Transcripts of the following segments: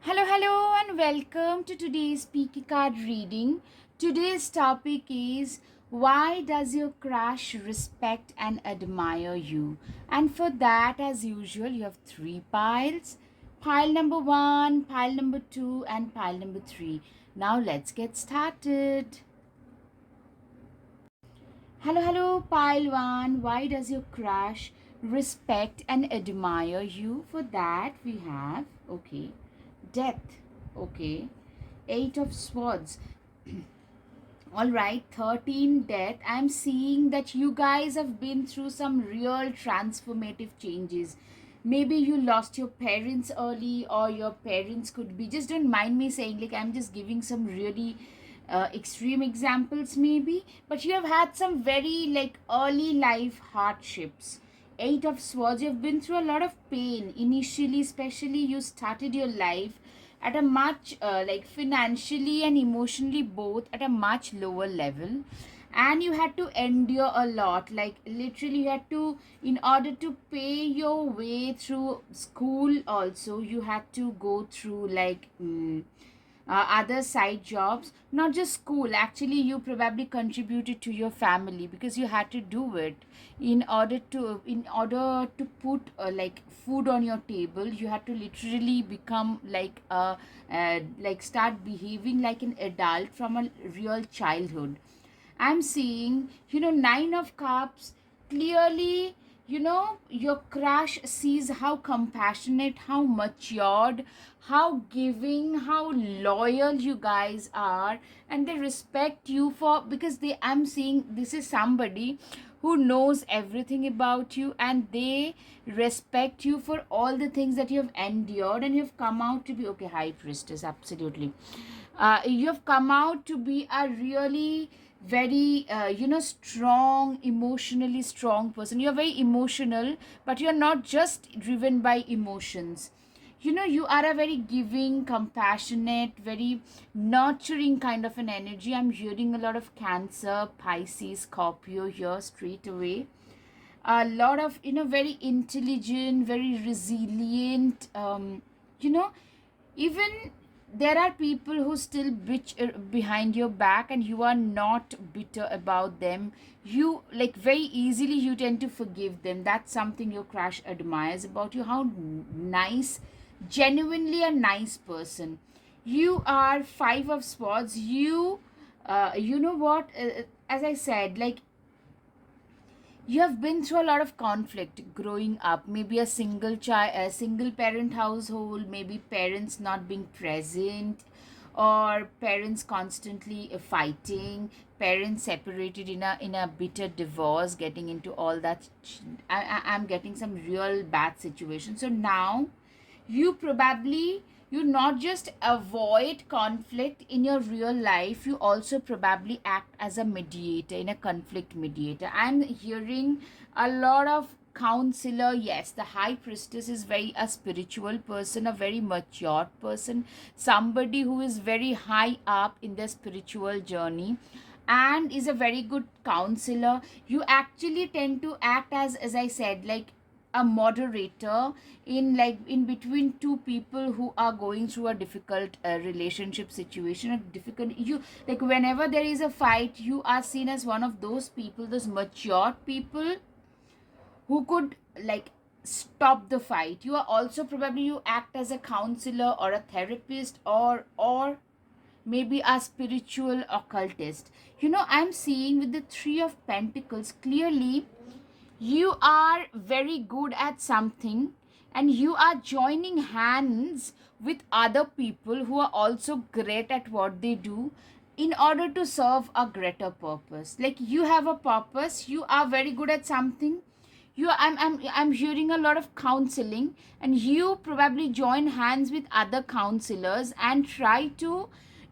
Hello, and welcome to today's Speaky Card reading. Today's topic is why does your crush respect and admire you? And for that, as usual, you have three piles: pile number one, pile number two, and pile number three. Now, let's get started. Hello, pile one. Why does your crush respect and admire you? For that, we have death. Okay, eight of swords. All right, 13 death. I'm seeing that you guys have been through some real transformative changes. Maybe you lost your parents early, or your parents could be, just don't mind me saying, like, I'm just giving some really extreme examples maybe, but you have had some very like early life hardships. Eight of swords, you've been through a lot of pain initially, especially you started your life at a much like financially and emotionally both at a much lower level, and you had to endure a lot, like literally you had to, in order to pay your way through school also, you had to go through like other side jobs, not just school. Actually, you probably contributed to your family because you had to do it in order to put like food on your table. You had to literally become like start behaving like an adult from a real childhood. I'm seeing, Nine of Cups. Clearly, your crush sees how compassionate, how matured, how giving, how loyal you guys are, and they respect you for, because I'm seeing this is somebody who knows everything about you, and they respect you for all the things that you have endured, and you've come out to be okay. High Priestess, absolutely. You have come out to be a really very strong, emotionally strong person. You're very emotional, but you're not just driven by emotions. You are a very giving, compassionate, very nurturing kind of an energy. I'm hearing a lot of Cancer, Pisces, Scorpio here straight away. A lot of, very intelligent, very resilient, you know even there are people who still bitch behind your back, and you are not bitter about them. You, like, very easily you tend to forgive them. That's something your crush admires about you, how nice, genuinely a nice person you are. Five of swords. You know what, as I said, like, you have been through a lot of conflict growing up. Maybe a single child, a single parent household, maybe parents not being present, or parents constantly fighting, parents separated in a bitter divorce, getting into all that. I'm getting some real bad situation. So now you not just avoid conflict in your real life, you also probably act as a mediator, in a conflict mediator. I'm hearing a lot of counselor. Yes, the High Priestess is very a spiritual person, a very matured person, somebody who is very high up in their spiritual journey and is a very good counselor. You actually tend to act as I said, like a moderator, in between two people who are going through a difficult relationship situation, a difficult, you, like, whenever there is a fight, you are seen as one of those people, those mature people who could, like, stop the fight. You are also probably, you act as a counselor or a therapist, or maybe a spiritual occultist. I'm seeing with the Three of Pentacles, clearly you are very good at something, and you are joining hands with other people who are also great at what they do, in order to serve a greater purpose. Like, you have a purpose, you are very good at something. I'm hearing a lot of counseling, and you probably join hands with other counselors and try to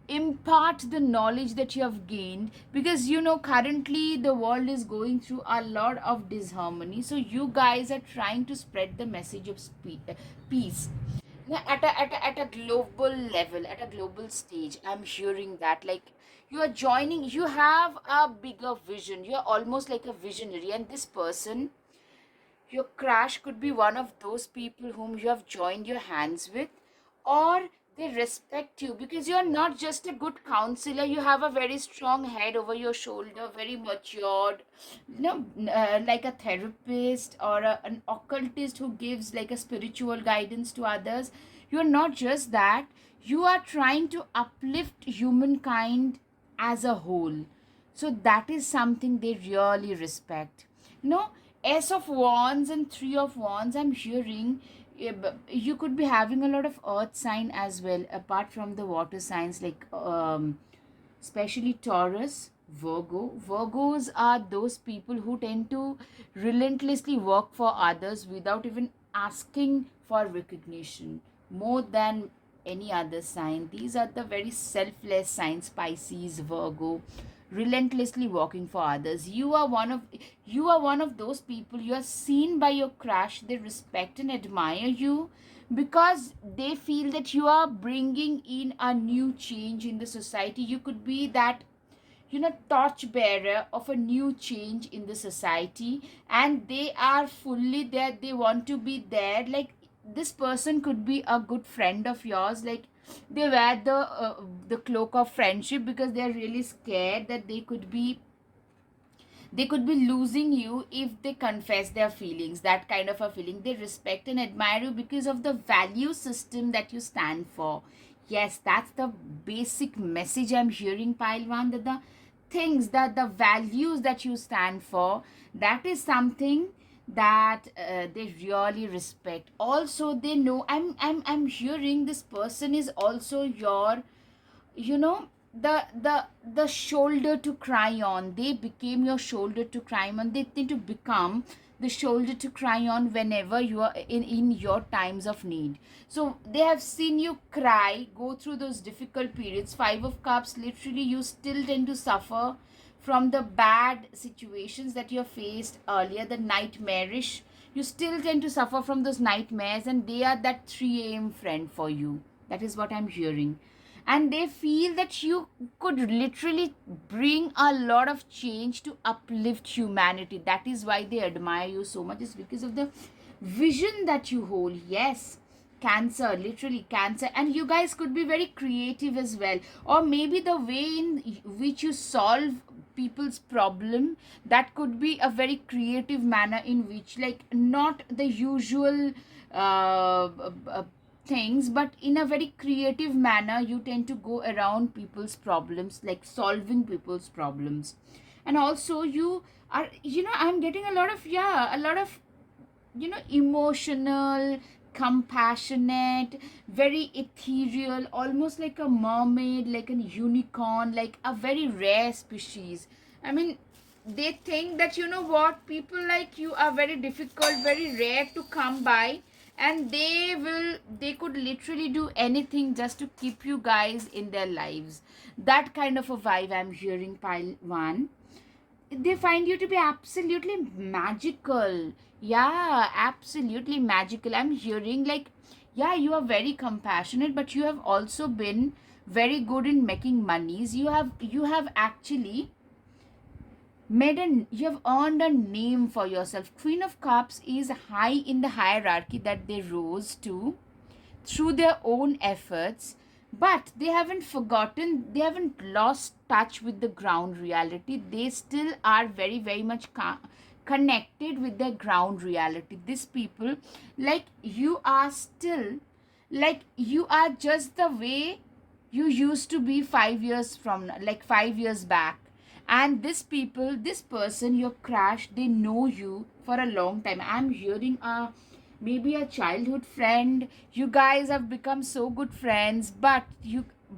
impart the knowledge that you have gained, because currently the world is going through a lot of disharmony. So you guys are trying to spread the message of peace. Yeah, at a global level, at a global stage. I'm hearing that, like, you are joining, you have a bigger vision, you're almost like a visionary, and this person, your crush, could be one of those people whom you have joined your hands with, or They respect you because you're not just a good counselor. You have a very strong head over your shoulder, very matured, like a therapist or an occultist who gives like a spiritual guidance to others. You're not just that, you are trying to uplift humankind as a whole. So that is something they really respect. No, Ace of Wands and Three of Wands, I'm hearing you could be having a lot of earth sign as well, apart from the water signs, like especially Taurus, Virgo. Virgos are those people who tend to relentlessly work for others without even asking for recognition more than any other sign. These are the very selfless signs: Pisces, Virgo, relentlessly working for others. You are one of those people. You are seen by your crush. They respect and admire you because they feel that you are bringing in a new change in the society. You could be that torch bearer of a new change in the society, and they are fully there. They want to be there. Like, this person could be a good friend of yours. Like, they wear the cloak of friendship because they're really scared that they could be losing you if they confess their feelings. That kind of a feeling. They respect and admire you because of the value system that you stand for. Yes, that's the basic message I'm hearing, pile one, that the things, that the values that you stand for, that is something that they really respect. Also, they know, I'm hearing this person is also your, you know the shoulder to cry on. They became your shoulder to cry on. They tend to become the shoulder to cry on whenever you are in your times of need. So they have seen you cry, go through those difficult periods. Five of Cups, literally you still tend to suffer from the bad situations that you have faced earlier, the nightmarish. You still tend to suffer from those nightmares, and they are that 3 a.m. friend for you. That is what I'm hearing. And they feel that you could literally bring a lot of change to uplift humanity. That is why they admire you so much, is because of the vision that you hold. Yes, Cancer, literally Cancer. And you guys could be very creative as well, or maybe the way in which you solve people's problem, that could be a very creative manner in which, like, not the usual things, but in a very creative manner you tend to go around people's problems, like solving people's problems. And also you are, I'm getting a lot of, yeah, a lot of, emotional, compassionate, very ethereal, almost like a mermaid, like a unicorn, like a very rare species. I mean, they think that, what, people like you are very difficult, very rare to come by, and they could literally do anything just to keep you guys in their lives. That kind of a vibe I'm hearing, pile one. They find you to be absolutely magical. Yeah, absolutely magical. I'm hearing, like, yeah, you are very compassionate, but you have also been very good in making monies. You have actually you have earned a name for yourself. Queen of Cups is high in the hierarchy that they rose to through their own efforts, but they haven't lost touch with the ground reality. They still are very, very much connected with their ground reality. These people, like, you are still, like, you are just the way you used to be 5 years from like 5 years back. And this person, your crush, they know you for a long time. I'm hearing maybe a childhood friend. You guys have become so good friends, but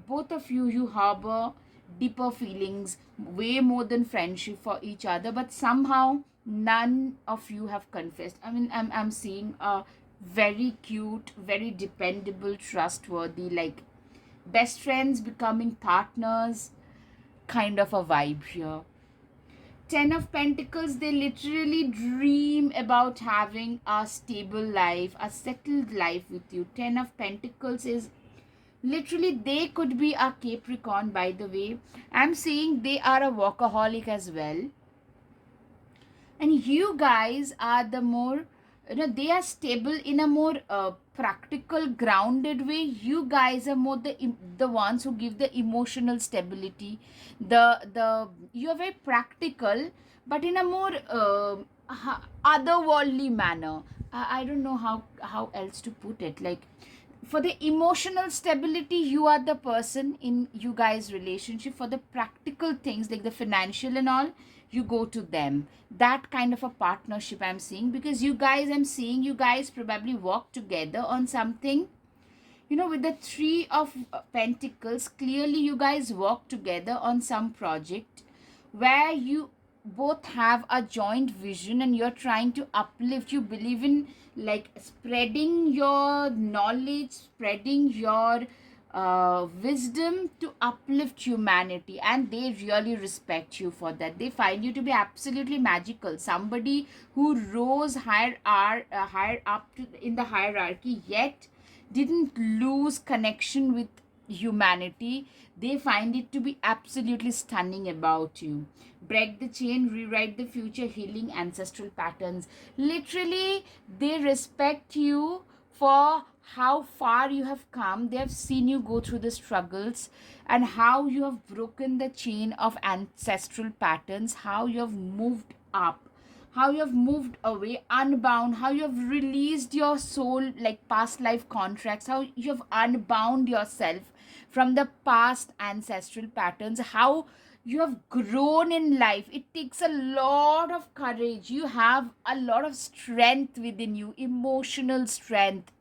both of you harbor deeper feelings, way more than friendship, for each other, but somehow none of you have confessed. I mean, I'm seeing a very cute, very dependable, trustworthy, like, best friends becoming partners kind of a vibe here. Ten of Pentacles, they literally dream about having a stable life, a settled life with you. Ten of Pentacles is literally, they could be a Capricorn, by the way. I'm saying they are a workaholic as well. And you guys are the more, they are stable in a more practical, grounded way. You guys are more the ones who give the emotional stability. The You are very practical, but in a more otherworldly manner. I don't know how else to put it. Like, for the emotional stability, you are the person in you guys relationship. For the practical things like the financial and all, you go to them. That kind of a partnership I'm seeing, because I'm seeing you guys probably work together on something. With the three of pentacles, clearly you guys work together on some project where you both have a joint vision, and you're trying to uplift. You believe in like spreading your knowledge, spreading your wisdom to uplift humanity, and they really respect you for that. They find you to be absolutely magical, somebody who rose higher up in the hierarchy, yet didn't lose connection with humanity. They find it to be absolutely stunning about you. Break the chain, rewrite the future, healing ancestral patterns. Literally, they respect you for how far you have come. They have seen you go through the struggles, and how you have broken the chain of ancestral patterns, how you have moved up, how you have moved away unbound, how you have released your soul like past life contracts, how you have unbound yourself from the past ancestral patterns, how you have grown in life. It takes a lot of courage. You have a lot of strength within you, emotional strength.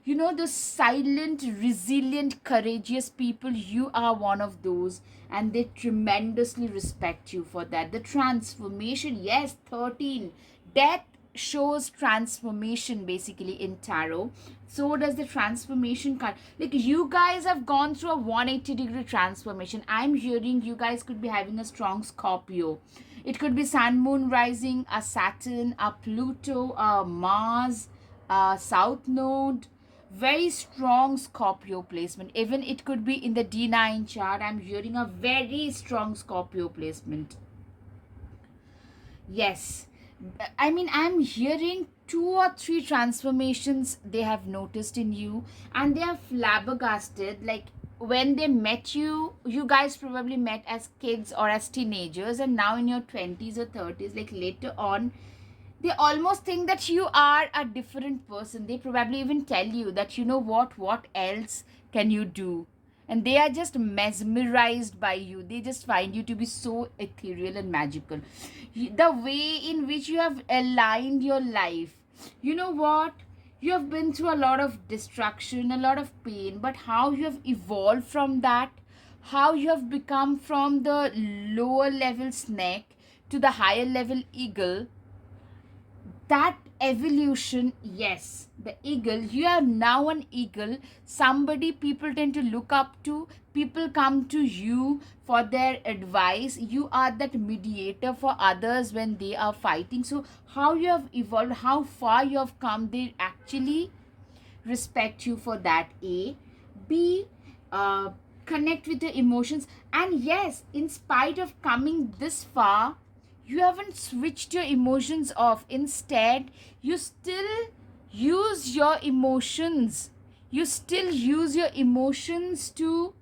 The silent, resilient, courageous people. You are one of those, and they tremendously respect you for that. The transformation, yes, 13. Death shows transformation basically in tarot. So does the transformation card. Like, you guys have gone through a 180-degree transformation. I'm hearing you guys could be having a strong Scorpio. It could be Sun, Moon, Rising, a Saturn, a Pluto, a Mars, a South Node. Very strong Scorpio placement. Even it could be in the D9 chart. I'm hearing a very strong Scorpio placement. Yes. I mean, I'm hearing 2 or 3 transformations they have noticed in you, and they are flabbergasted. Like, when they met you, you guys probably met as kids or as teenagers, and now in your 20s or 30s, like later on, they almost think that you are a different person. They probably even tell you that, what else can you do? And they are just mesmerized by you. They just find you to be so ethereal and magical. The way in which you have aligned your life, you know what? You have been through a lot of destruction, a lot of pain, but how you have evolved from that, how you have become from the lower level snake to the higher level eagle. That evolution, yes, the eagle, you are now an eagle, somebody people tend to look up to. People come to you for their advice. You are that mediator for others when they are fighting. So how you have evolved, how far you have come, they actually respect you for that. A. B. Connect with your emotions. And yes, in spite of coming this far, you haven't switched your emotions off. Instead, you still use your emotions. You still use your emotions to,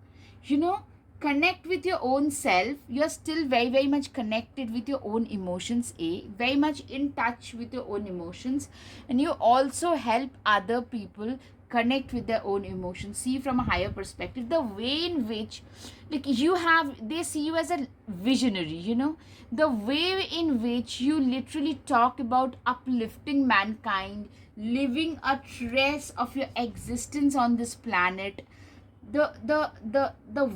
you know, connect with your own self. You're still very, very much connected with your own emotions. Very much in touch with your own emotions. And you also help other people connect with their own emotions, see from a higher perspective. The way in which, like, they see you as a visionary. The way in which you literally talk about uplifting mankind, living a trace of your existence on this planet. The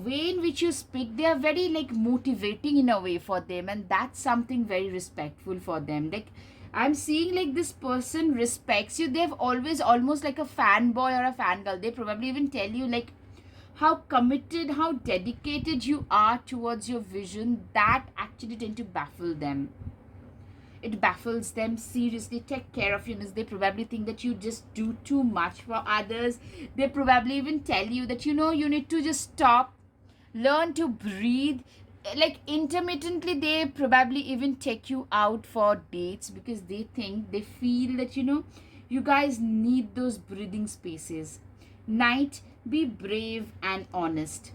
way in which you speak, they are very like motivating in a way for them, and that's something very respectful for them. Like, I'm seeing like this person respects you. They've always almost like a fanboy or a fangirl. They probably even tell you like how committed, how dedicated you are towards your vision. That actually tend to baffle them. It baffles them seriously. Take care of you. They probably think that you just do too much for others. They probably even tell you that you need to just stop, learn to breathe. Like, intermittently they probably even take you out for dates, because they feel that You guys need those breathing spaces. Night, be brave and honest.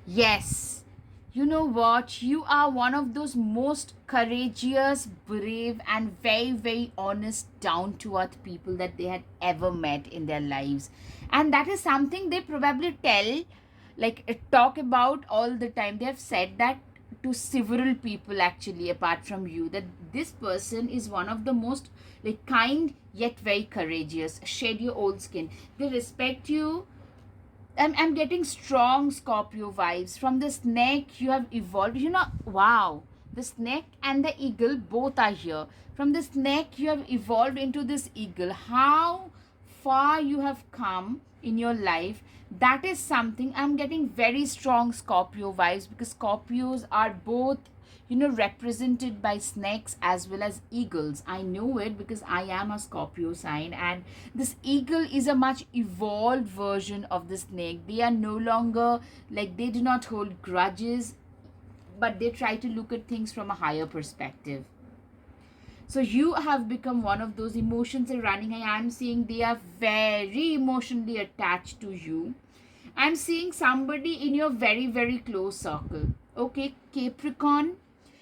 Yes, you know what? You are one of those most courageous, brave, and very, very honest, down to earth people that they had ever met in their lives. And that is something they probably tell, like, talk about all the time. They have said that to several people actually, apart from you, that this person is one of the most, like, kind yet very courageous. Shed your old skin. They respect you. I'm getting strong Scorpio vibes. From the snake, you have evolved. Wow. The snake and the eagle both are here. From the snake, you have evolved into this eagle. How far you have come in your life. That is something. I'm getting very strong Scorpio vibes, because Scorpios are both, represented by snakes as well as eagles. I know it because I am a Scorpio sign, and this eagle is a much evolved version of the snake. They are no longer, like, they do not hold grudges, but they try to look at things from a higher perspective. So you have become one of those emotions are running. I am seeing they are very emotionally attached to you. I'm seeing somebody in your very, very close circle. Okay, Capricorn,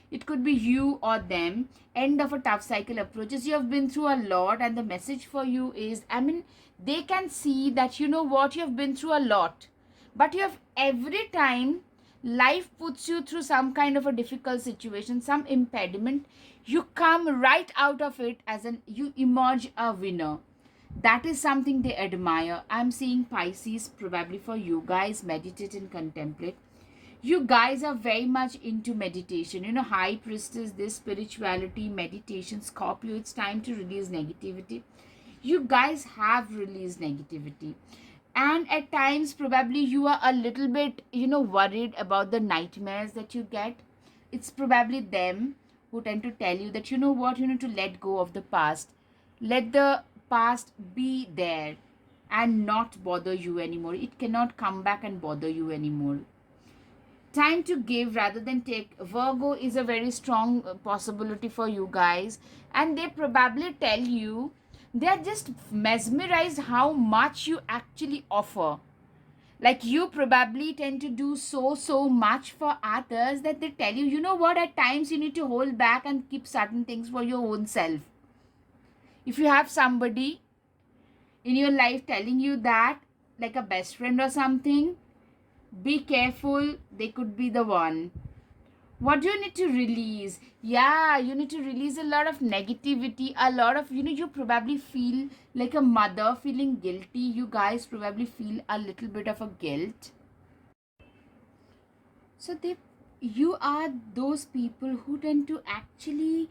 it could be you or them. End of a tough cycle approaches. You have been through a lot, and the message for you is, I mean, they can see that, you know what, you have been through a lot, but you have, every time life puts you through some kind of a difficult situation, some impediment, you come right out of it as an, you emerge a winner. That is something they admire. I'm seeing Pisces, probably for you guys, meditate and contemplate. You guys are very much into meditation. High priestess, this spirituality, meditation. Scorpio, it's time to release negativity. You guys have released negativity, and at times probably you are a little bit, worried about the nightmares that you get. It's probably them who tend to tell you that, you know what, you need to let go of the past. Let the past be there and not bother you anymore. It cannot come back and bother you anymore. Time to give rather than take. Virgo is a very strong possibility for you guys, and they probably tell you, they are just mesmerized how much you actually offer. Like, you probably tend to do so much for others that they tell you, you know what, at times you need to hold back and keep certain things for your own self. If you have somebody in your life telling you that, like a best friend or something, be careful, they could be the one. What do you need to release? Yeah, you need to release a lot of negativity, a lot of, you probably feel like a mother feeling guilty. You guys probably feel a little bit of a guilt. So you are those people who tend to actually,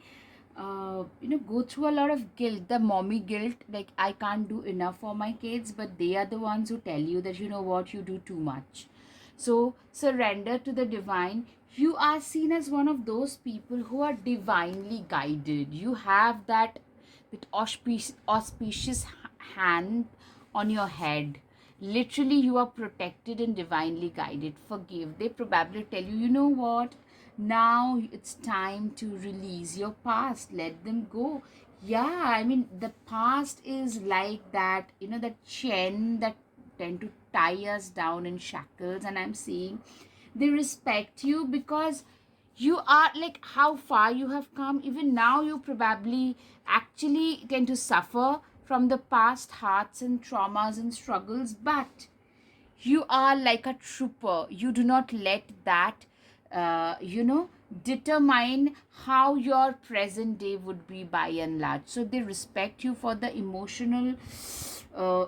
go through a lot of guilt, the mommy guilt, like, I can't do enough for my kids, but they are the ones who tell you that, you know what, you do too much. So surrender to the divine. You are seen as one of those people who are divinely guided. You have that auspicious hand on your head. Literally, you are protected and divinely guided. Forgive. They probably tell you, you know what, now it's time to release your past, let them go. Yeah, I mean, the past is like that, that chain that tend to tie us down in shackles. And I'm seeing they respect you because you are, like, how far you have come. Even now you probably actually tend to suffer from the past hurts and traumas and struggles, but you are like a trooper. You do not let that determine how your present day would be, by and large. So they respect you for the emotional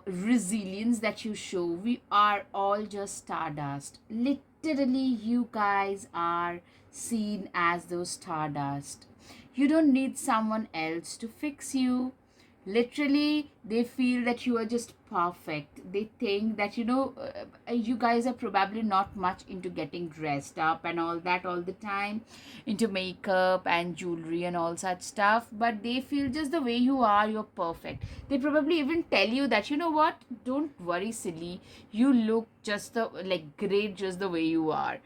resilience that you show. We are all just stardust. Literally, you guys are seen as those stardust. You don't need someone else to fix you. Literally, they feel that you are just perfect. They think that, you guys are probably not much into getting dressed up and all that all the time, into makeup and jewelry and all such stuff, but they feel just the way you are, you're perfect. They probably even tell you that, you know what, don't worry, silly, you look just the, like, great just the way you are.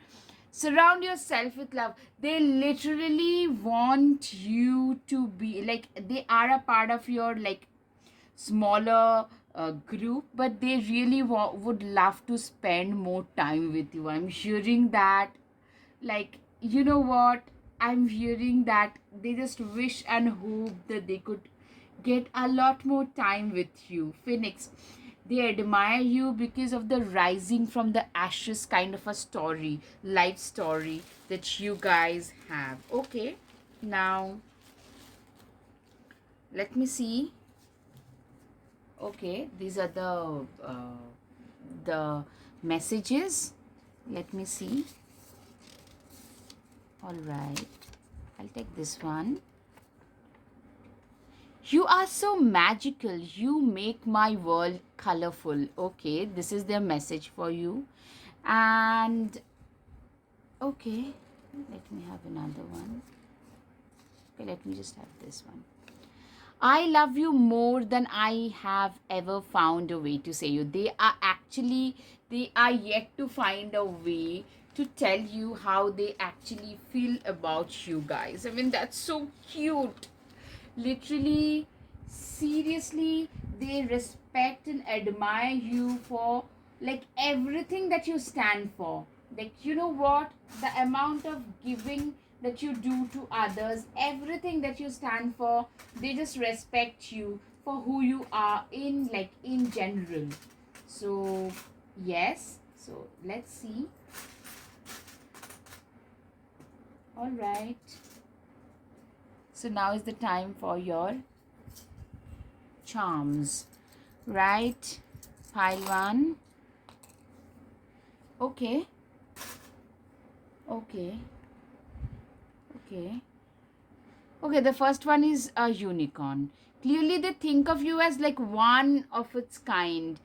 Surround yourself with love. They literally want you to be like, they are a part of your like smaller group, but they really would love to spend more time with you. I'm hearing that, like, you know what, I'm hearing that they just wish and hope that they could get a lot more time with you, Phoenix. They admire you because of the rising from the ashes kind of a story, life story that you guys have. Okay, now let me see. Okay, these are the messages. Let me see. All right, I'll take this one. You are so magical. You make my world colorful. Okay, this is their message for you. And okay, let me have another one. Okay, let me just have this one. I love you more than I have ever found a way to say you. They are yet to find a way to tell you how they actually feel about you guys. I mean, that's so cute. Literally, seriously, they respect and admire you for like everything that you stand for. Like, you know what, the amount of giving that you do to others, everything that you stand for, they just respect you for who you are in, like, in general. So yes, so let's see. All right, so now is the time for your charms, right? Pile one. Okay, okay, okay. Okay, the first one is a unicorn. Clearly, they think of you as like one of its kind.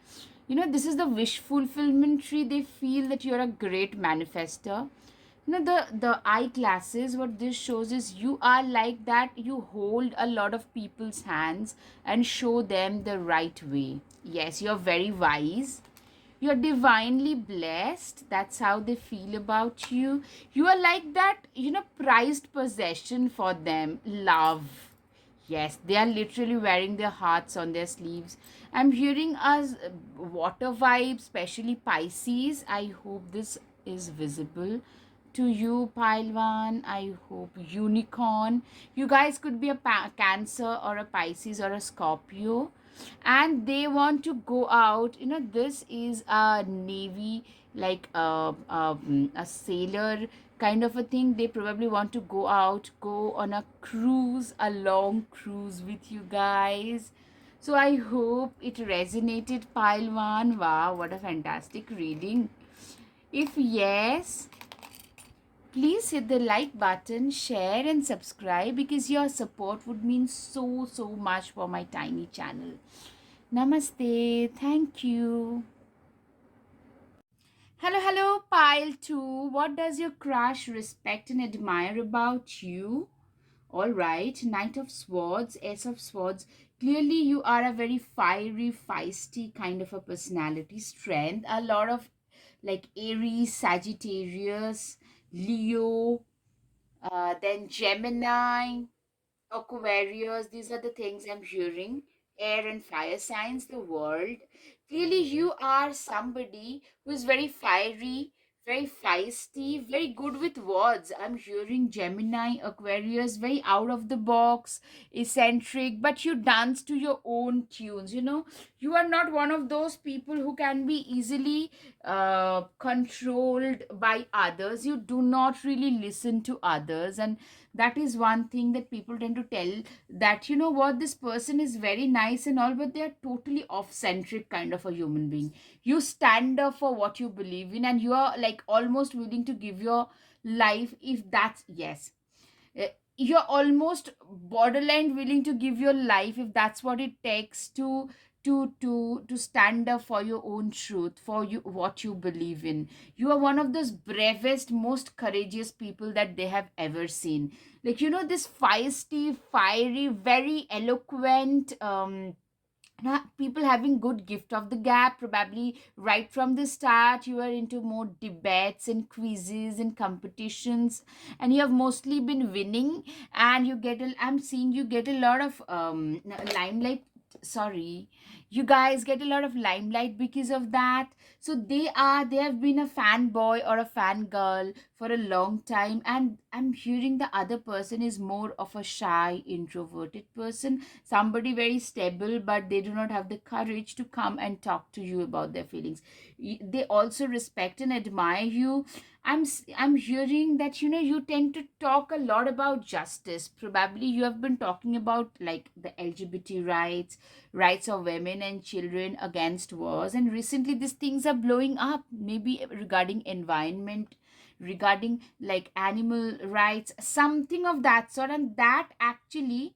You know, this is the wish fulfillment tree. They feel that you're a great manifester. You know, the eyeglasses, what this shows is you are like that. You hold a lot of people's hands and show them the right way. Yes, you're very wise. You're divinely blessed. That's how they feel about you. You are like that, you know, prized possession for them. Love. Yes, they are literally wearing their hearts on their sleeves. I'm hearing us water vibe, especially Pisces. I hope this is visible to you, Pilwan. I hope unicorn. You guys could be a Cancer or a Pisces or a Scorpio, and they want to go out. You know, this is a navy, like a sailor kind of a thing. They probably want to go out, go on a cruise, a long cruise with you guys. So I hope it resonated, pile one. Wow, what a fantastic reading. If yes, please hit the like button, share and subscribe, because your support would mean so much for my tiny channel. Namaste. Thank you. Hello, pile 2. What does your crush respect and admire about you? All right, Knight of Swords, Ace of Swords. Clearly, you are a very fiery, feisty kind of a personality, strength. A lot of like Aries, Sagittarius, Leo, then Gemini, Aquarius. These are the things I'm hearing. Air and fire signs, the world. Clearly, you are somebody who is very fiery, very feisty, very good with words. I'm hearing Gemini, Aquarius, very out of the box, eccentric, but you dance to your own tunes. You know, you are not one of those people who can be easily controlled by others. You do not really listen to others, and that is one thing that people tend to tell, that you know what, this person is very nice and all, but they are totally off centric kind of a human being. You stand up for what you believe in, and you are like almost willing to give your life, if that's yes. Eh, you're almost borderline willing to give your life if that's what it takes to stand up for your own truth, for you what you believe in. You are one of those bravest, most courageous people that they have ever seen. Like, you know, this feisty, fiery, very eloquent, people having good gift of the gap. Probably right from the start you are into more debates and quizzes and competitions, and you have mostly been winning, and I'm seeing you get a lot of limelight. Sorry, you guys get a lot of limelight because of that. So they have been a fanboy or a fangirl for a long time, and I'm hearing the other person is more of a shy introverted person, somebody very stable, but they do not have the courage to come and talk to you about their feelings. They also respect and admire you. I'm hearing that you tend to talk a lot about justice. Probably you have been talking about like the LGBT rights of women and children, against wars, and recently these things are blowing up, maybe regarding environment, regarding like animal rights, something of that sort. And that actually,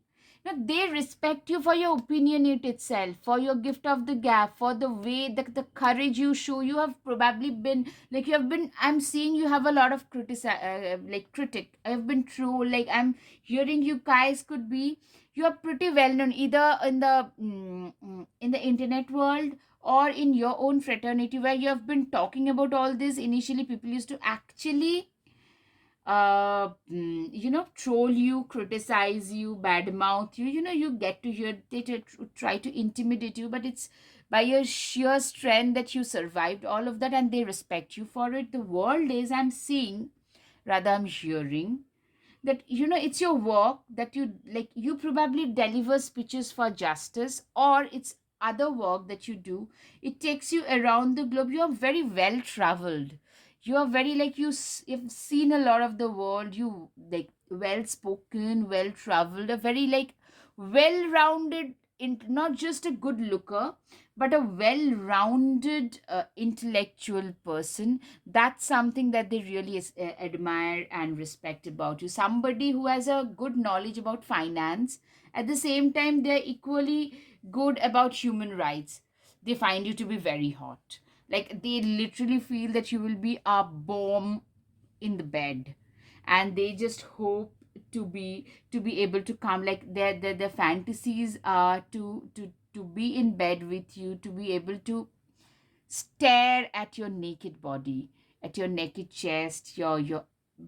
they respect you for your opinion it itself, for your gift of the gap, for the way the courage you show. You have probably been like, you have been, I'm seeing you have a lot of like critic. I have been true, like I'm hearing you guys could be, you are pretty well known either in the in the internet world or in your own fraternity, where you have been talking about all this. Initially people used to actually troll you, criticize you, badmouth you. You get to hear, they try to intimidate you, but it's by your sheer strength that you survived all of that, and they respect you for it. The world is, I'm seeing, rather I'm hearing, that it's your work that you like. You probably deliver speeches for justice, or it's other work that you do. It takes you around the globe. You are very well traveled. You are very like, you've seen a lot of the world. You like well spoken, well traveled, a very like well rounded, not just a good looker, but a well rounded intellectual person. That's something that they really admire and respect about you. Somebody who has a good knowledge about finance, at the same time they're equally good about human rights. They find you to be very hot. Like they literally feel that you will be a bomb in the bed, and they just hope to be able to come, like their fantasies are to be in bed with you, to be able to stare at your naked body, at your naked chest, your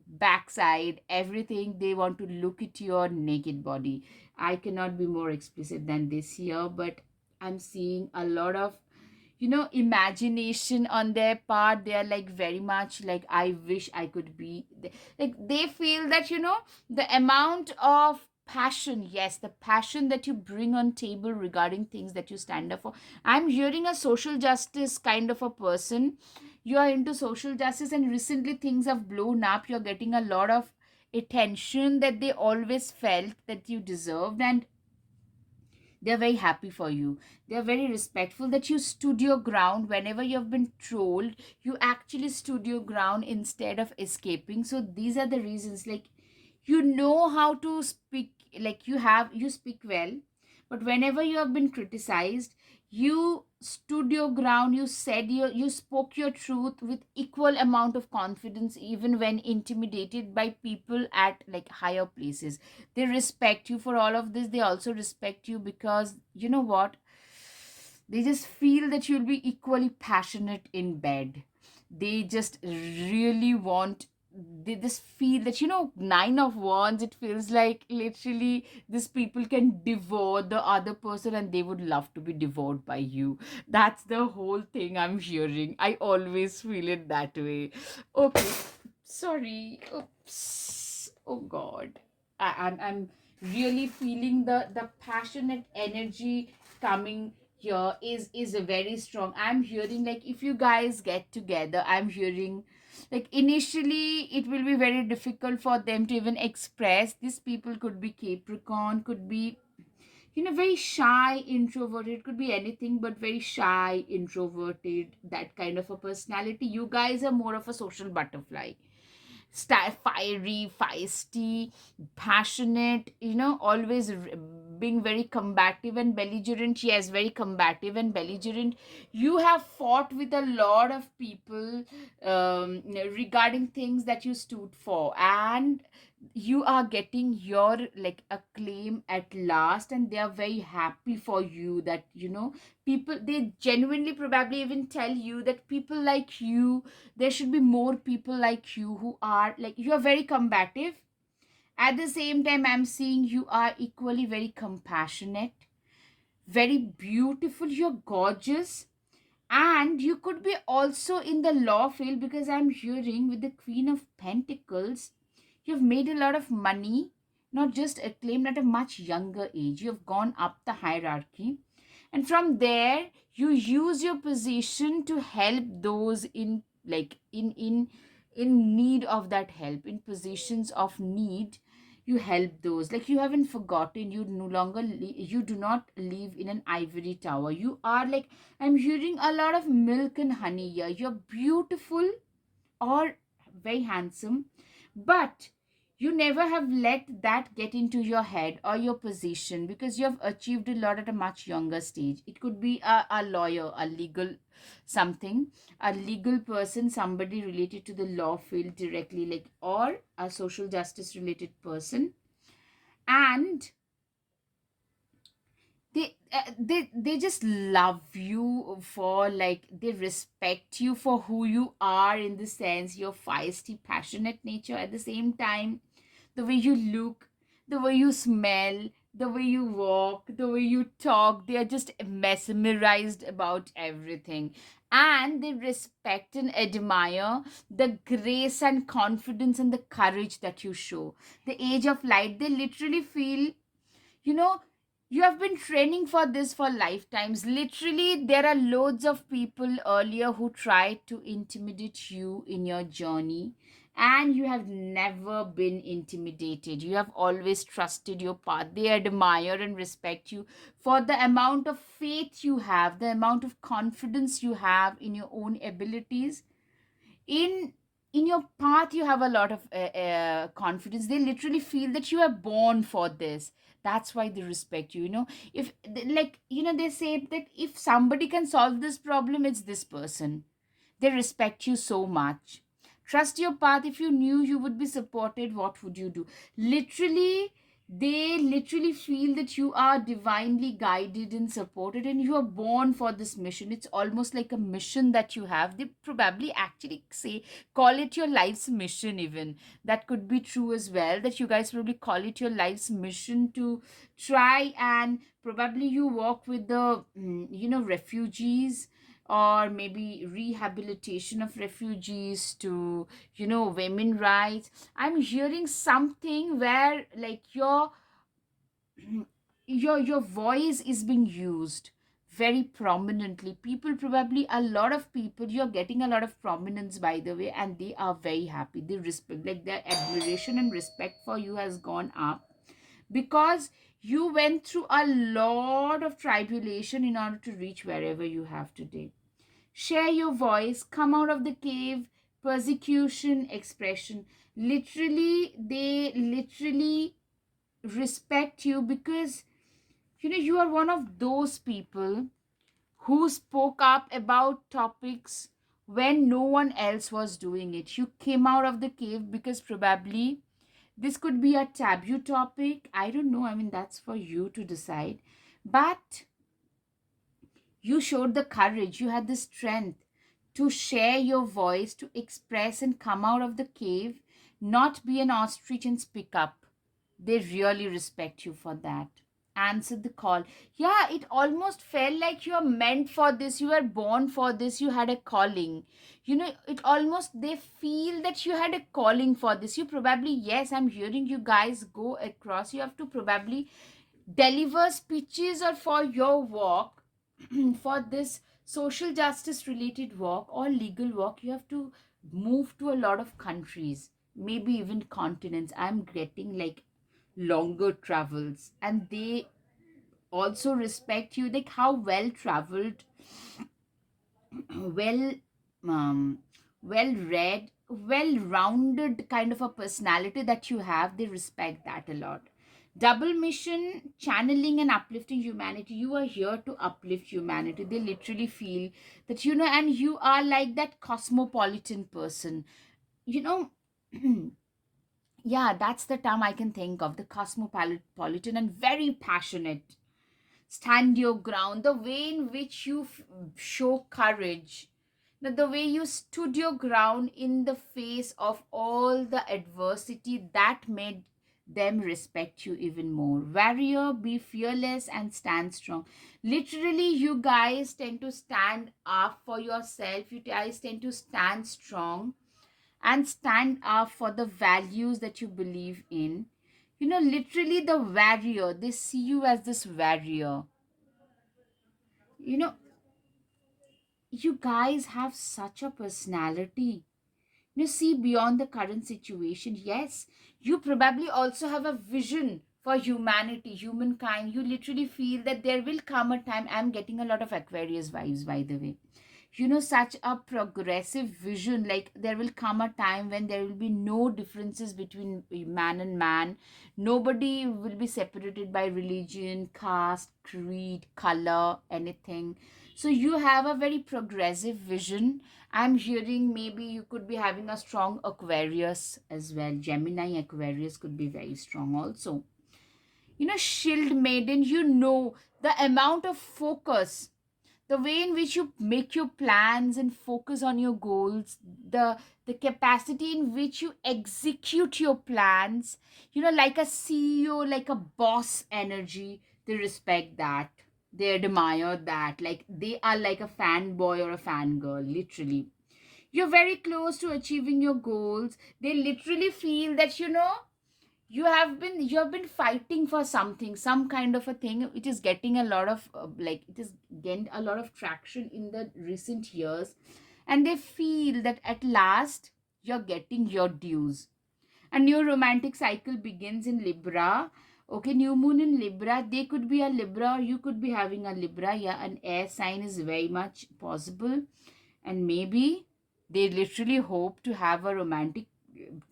backside, everything. They want to look at your naked body. I cannot be more explicit than this here, but I'm seeing a lot of imagination on their part. They are like very much like, I wish I could be like, they feel that the amount of passion, yes, the passion that you bring on table regarding things that you stand up for. I'm hearing a social justice kind of a person. You are into social justice, and recently things have blown up. You're getting a lot of attention that they always felt that you deserved, and they're very happy for you. They're very respectful that you stood your ground whenever you have been trolled. You actually stood your ground instead of escaping. So these are the reasons. Like, you know how to speak, like you speak well, but whenever you have been criticized, you stood your ground. You spoke your truth with equal amount of confidence, even when intimidated by people at like higher places. They respect you for all of this. They also respect you because you know what, they just feel that you'll be equally passionate in bed. They just really want, they just feel that nine of wands, it feels like literally these people can devour the other person, and they would love to be devoured by you. That's the whole thing I'm hearing. I always feel it that way. Okay, sorry. Oops. Oh god, I'm really feeling the passionate energy coming here is a very strong. I'm hearing like, if you guys get together, I'm hearing like initially it will be very difficult for them to even express. These people could be Capricorn, could be very shy introverted, could be anything but very shy introverted, that kind of a personality. You guys are more of a social butterfly, fiery, feisty, passionate, always being very combative and belligerent. Yes, very combative and belligerent. You have fought with a lot of people regarding things that you stood for, and you are getting your like acclaim at last, and they are very happy for you, that people, they genuinely probably even tell you that people like you, there should be more people like you who are like, you are very combative. At the same time, I'm seeing you are equally very compassionate, very beautiful, you're gorgeous. And you could be also in the law field, because I'm hearing with the Queen of Pentacles, you've made a lot of money, not just acclaimed, at a much younger age. You've gone up the hierarchy. And from there, you use your position to help those in like in need of that help, in positions of need. You help those, like, you haven't forgotten. You no longer you do not live in an ivory tower. You are like, I'm hearing a lot of milk and honey here. You're beautiful, or very handsome, but you never have let that get into your head or your position, because you have achieved a lot at a much younger stage. It could be a lawyer, a legal something, a legal person, somebody related to the law field directly, like, or a social justice related person. And they just love you for, like, they respect you for who you are, in the sense your feisty passionate nature. At the same time, the way you look, the way you smell, the way you walk, the way you talk, they are just mesmerized about everything. And they respect and admire the grace and confidence and the courage that you show. The age of light, they literally feel, you know you have been training for this for lifetimes. Literally, there are loads of people earlier who tried to intimidate you in your journey, and you have never been intimidated. You have always trusted your path. They admire and respect you for the amount of faith you have, the amount of confidence you have in your own abilities. In in your path, you have a lot of confidence. They literally feel that you are born for this. That's why they respect you. If like, they say that if somebody can solve this problem, it's this person. They respect you so much. Trust your path. If you knew you would be supported, what would you do? Literally, they literally feel that you are divinely guided and supported, and you are born for this mission. It's almost like a mission that you have. They probably actually say, call it your life's mission, even. That could be true as well, that you guys probably call it your life's mission to try, and probably you work with the refugees, or maybe rehabilitation of refugees, to women rights. I'm hearing something where, like, your voice is being used very prominently. People, probably a lot of people, you're getting a lot of prominence, by the way, and they are very happy. They respect, like, their admiration and respect for you has gone up, because you went through a lot of tribulation in order to reach wherever you have today. Share your voice, come out of the cave. Persecution, expression, literally, they literally respect you, because you are one of those people who spoke up about topics when no one else was doing it. You came out of the cave because probably this could be a taboo topic. I don't know. I mean, that's for you to decide. But you showed the courage, you had the strength to share your voice, to express and come out of the cave, not be an ostrich and speak up. They really respect you for that. Answer the call. Yeah, it almost felt like you are meant for this. You were born for this. You had a calling. It almost, they feel that you had a calling for this. You probably, yes, I'm hearing you guys go across. You have to probably deliver speeches, or for your work, for this social justice related work or legal work, you have to move to a lot of countries, maybe even continents. I'm getting like longer travels, and they also respect you, like how well traveled, well um well read, well rounded kind of a personality that you have. They respect that a lot. Double mission, channeling and uplifting humanity. You are here to uplift humanity. They literally feel that, and you are like that cosmopolitan person. you know Yeah, that's the term I can think of, the cosmopolitan and very passionate. Stand your ground, the way in which you show courage, the way you stood your ground in the face of all the adversity that made them respect you even more. Warrior, be fearless and stand strong. Literally, you guys tend to stand up for yourself. You guys tend to stand strong and stand up for the values that you believe in. Literally, the warrior, they see you as this warrior. you know you guys have such a personality. See beyond the current situation. Yes, you probably also have a vision for humanity, humankind. You literally feel that there will come a time. I'm getting a lot of Aquarius vibes, by the way. Such a progressive vision, like there will come a time when there will be no differences between man and man. Nobody will be separated by religion, caste, creed, color, anything. So you have a very progressive vision. I'm hearing maybe you could be having a strong Aquarius as well. Gemini Aquarius could be very strong also. Shield maiden, the amount of focus, the way in which you make your plans and focus on your goals, the capacity in which you execute your plans, like a CEO, like a boss energy. They respect that, they admire that, like they are like a fanboy or a fangirl, literally. You're very close to achieving your goals. They literally feel that you have been fighting for something, some kind of a thing. It is getting a lot of it is gained a lot of traction in the recent years, and they feel that at last you're getting your dues. A new romantic cycle begins in Libra. Okay, new moon in Libra. They could be a Libra, or you could be having a Libra. Yeah, an air sign is very much possible. And maybe they literally hope to have a romantic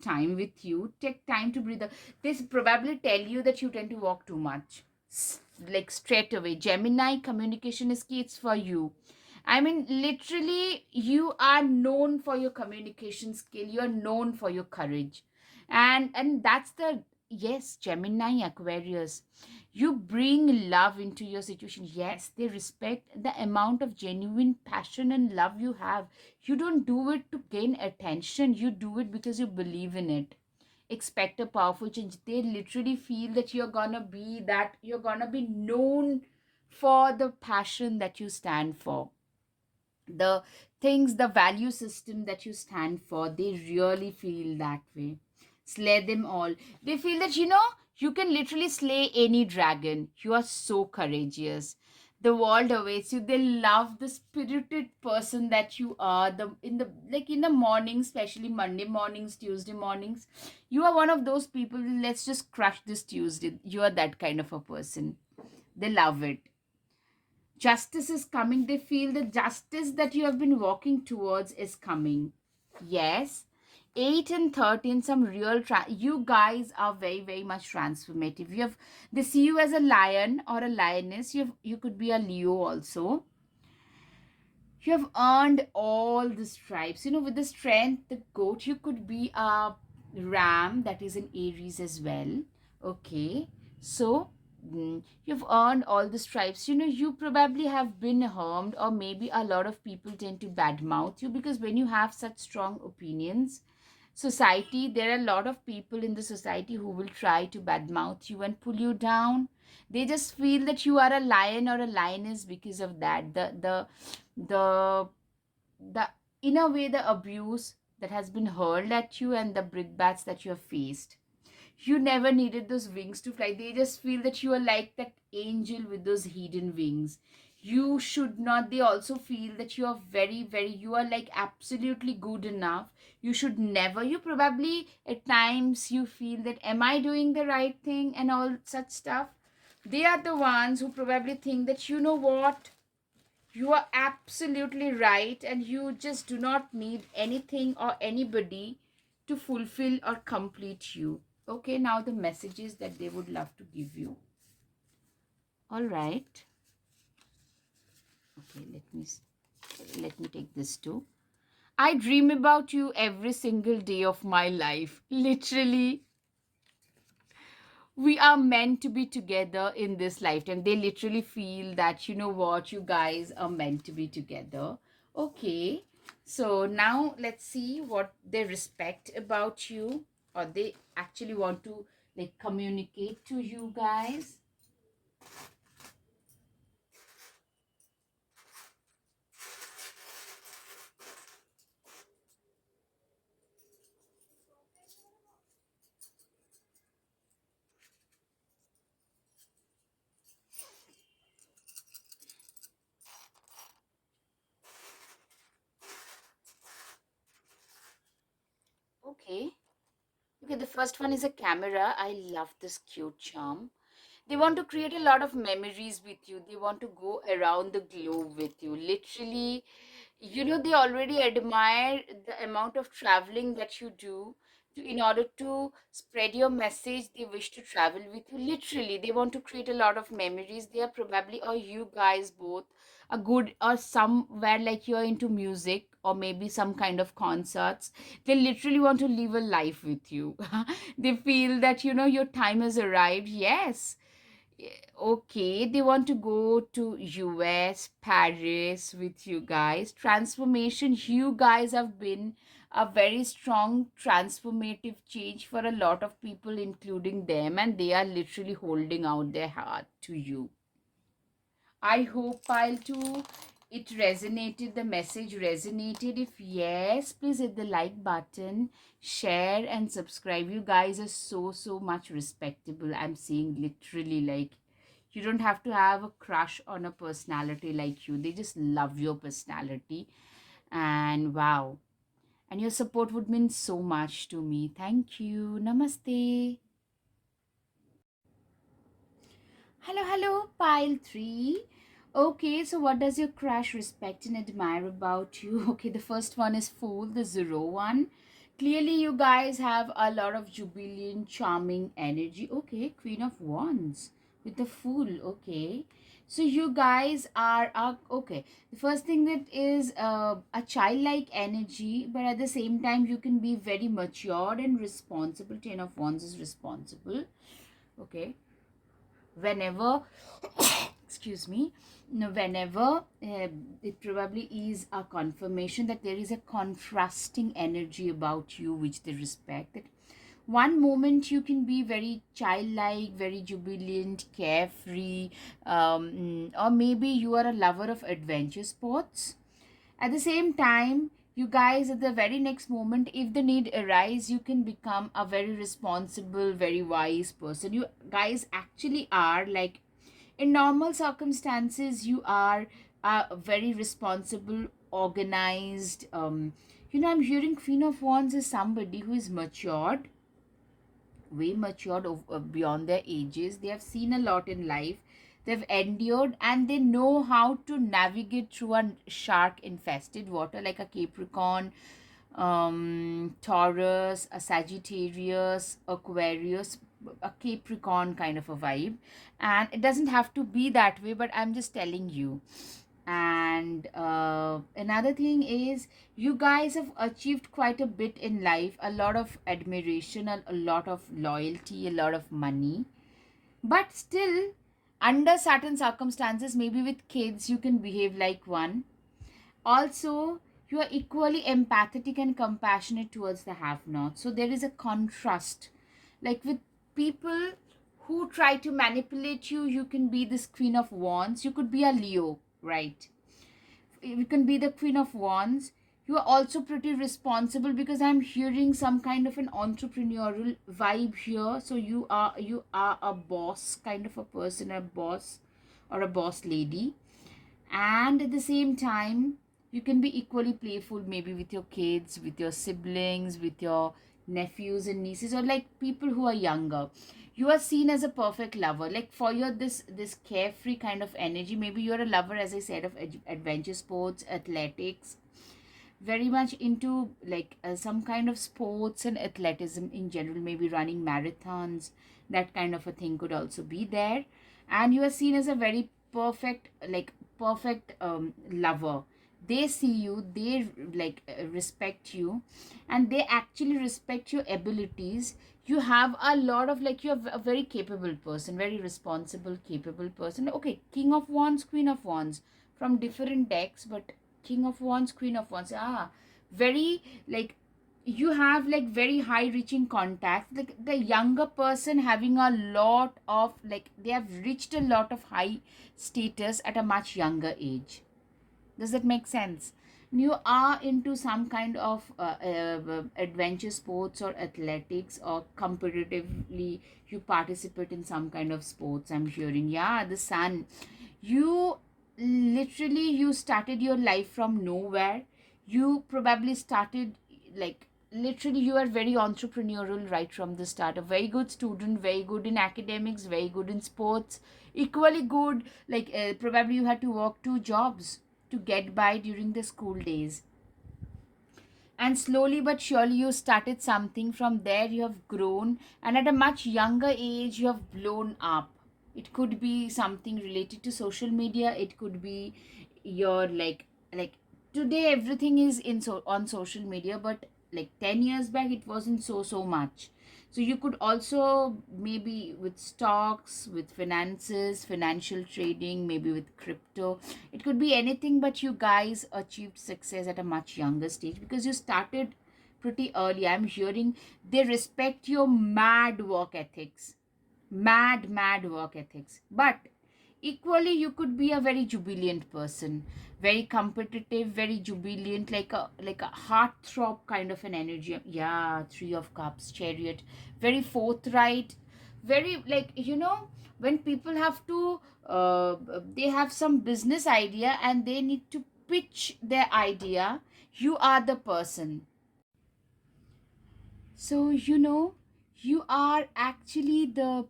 time with you. Take time to breathe. This probably tell you that you tend to walk too much. Like straight away. Gemini, communication is key. It's for you. I mean, literally, you are known for your communication skill. You are known for your courage, and that's the, yes, Gemini, Aquarius. You bring love into your situation. Yes, they respect the amount of genuine passion and love you have. You don't do it to gain attention. You do it because you believe in it. Expect a powerful change. They literally feel that you're gonna be known for the passion that you stand for, the things, the value system that you stand for. They really feel that way. Slay them all. They feel that you can literally slay any dragon. You are so courageous. The world awaits you. They love the spirited person that you are. In the morning, especially Monday mornings, Tuesday mornings, you are one of those people. Let's just crush this Tuesday. You are that kind of a person. They love it. Justice is coming. They feel the justice that you have been walking towards is coming. Yes. 8 and 13, some real you guys are very very much transformative. They see you as a lion or a lioness. You could be a Leo also. You have earned all the stripes. With the strength, the goat, you could be a ram, that is an Aries as well. Okay. So, you've earned all the stripes. You probably have been harmed, or maybe a lot of people tend to badmouth you because when you have such strong opinions, society, there are a lot of people in the society who will try to badmouth you and pull you down. They just feel that you are a lion or a lioness because of that. The the in a way, the abuse that has been hurled at you and the brickbats that you have faced, you never needed those wings to fly. They just feel that you are like that angel with those hidden wings. You should not. They also feel that you are very very, you are like absolutely good enough. You should never, you probably at times you feel that, am I doing the right thing and all such stuff. They are the ones who probably think that, you know what, you are absolutely right, and you just do not need anything or anybody to fulfill or complete you. Okay, now the messages that they would love to give you. All right. Okay, let me take this too. I dream about you every single day of my life. Literally. We are meant to be together in this lifetime. They literally feel that, you know what, you guys are meant to be together. Okay, so now let's see what they respect about you, or they actually want to like communicate to you guys. Okay. Okay, the first one is a camera. I love this cute charm. They want to create a lot of memories with you. They want to go around the globe with you. Literally, you know, they already admire the amount of traveling that you do. In order to spread your message, they wish to travel with you. Literally, they want to create a lot of memories. They are probably, or you guys both, a good, or somewhere like you're into music or maybe some kind of concerts. They literally want to live a life with you. They feel that, you know, your time has arrived. Yes. Okay, they want to go to US, Paris with you guys. Transformation, you guys have been a very strong transformative change for a lot of people, including them, and they are literally holding out their heart to you. I hope pile 2 it resonated, the message resonated. If yes, please hit the like button, share and subscribe. You guys are so much respectable. I'm saying literally, like, you don't have to have a crush on a personality like you. They just love your personality. And wow. And your support would mean so much to me. Thank you. Namaste. Hello, pile 3. Okay, so what does your crush respect and admire about you? Okay, the first one is Fool, the zero one. Clearly, you guys have a lot of jubilant, charming energy. Okay, Queen of Wands with the Fool. Okay, so you guys are okay. The first thing that is a childlike energy, but at the same time, you can be very matured and responsible. Ten of Wands is responsible. Okay, whenever excuse me, no, whenever it probably is a confirmation that there is a contrasting energy about you which they respect. That one moment you can be very childlike, very jubilant, carefree, or maybe you are a lover of adventure sports. At the same time, you guys, at the very next moment, if the need arise, you can become a very responsible, very wise person. You guys actually are like, in normal circumstances, you are very responsible, organized. You know, I'm hearing Queen of Wands is somebody who is matured, way matured beyond their ages. They have seen a lot in life. They've endured and they know how to navigate through a shark infested water, like a Capricorn, Taurus, a Sagittarius, Aquarius, a Capricorn kind of a vibe. And it doesn't have to be that way, but I'm just telling you. And another thing is, you guys have achieved quite a bit in life, a lot of admiration, a lot of loyalty, a lot of money. But still, under certain circumstances, maybe with kids, you can behave like one. Also, you are equally empathetic and compassionate towards the have not. So there is a contrast. Like with people who try to manipulate you, you can be this Queen of Wands. You could be a Leo, right? You can be the Queen of Wands. You are also pretty responsible, because I'm hearing some kind of an entrepreneurial vibe here. So you are a boss kind of a person, a boss or a boss lady. And at the same time, you can be equally playful, maybe with your kids, with your siblings, with your nephews and nieces, or like people who are younger. You are seen as a perfect lover, like for your this carefree kind of energy. Maybe you're a lover, as I said, of adventure sports, athletics, very much into like some kind of sports and athleticism in general, maybe running marathons. That kind of a thing could also be there. And you are seen as a very perfect, like perfect lover. They see you, they like respect you, and they actually respect your abilities. You have a lot of like, you're a very capable person, very responsible, capable person. Okay, king of wands, queen of wands from different decks, but king of wands, queen of wands, very like, you have like very high reaching contacts, like the younger person having a lot of like, they have reached a lot of high status at a much younger age. Does that make sense? You are into some kind of adventure sports or athletics, or competitively you participate in some kind of sports, I'm hearing. Yeah, the sun. You literally, you started your life from nowhere. You probably started like, literally you are very entrepreneurial right from the start. A very good student, very good in academics, very good in sports, equally good like probably you had to work two jobs to get by during the school days, and slowly but surely you started something. From there you have grown, and at a much younger age you have blown up. It could be something related to social media, it could be your like today everything is in on social media, but like 10 years back it wasn't so much. So you could also maybe with stocks, with finances, financial trading, maybe with crypto. It could be anything, but you guys achieved success at a much younger stage because you started pretty early. I'm hearing they respect your mad work ethics. Mad work ethics. But equally, you could be a very jubilant person, very competitive, very jubilant, like a heartthrob kind of an energy. Yeah, Three of Cups, Chariot, very forthright, very like, when people have to they have some business idea and they need to pitch their idea, you are the person. So you are actually the,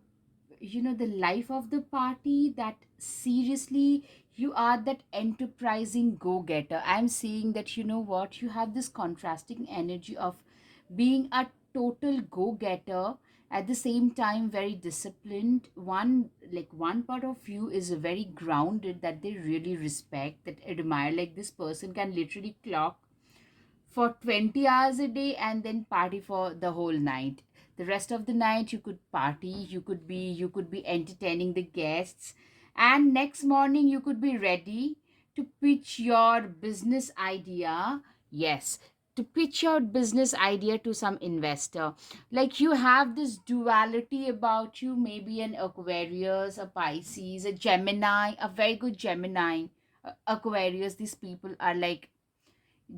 the life of the party. That seriously, you are that enterprising go-getter. I'm seeing that, you have this contrasting energy of being a total go-getter, at the same time very disciplined. One part of you is very grounded, that they really respect, that admire. Like, this person can literally clock for 20 hours a day and then party for the whole night. The rest of the night you could party, you could be entertaining the guests, and next morning you could be ready to pitch your business idea. Yes, to pitch your business idea to some investor. Like, you have this duality about you, maybe an Aquarius, a Pisces, a Gemini, a very good Gemini, Aquarius. These people are like,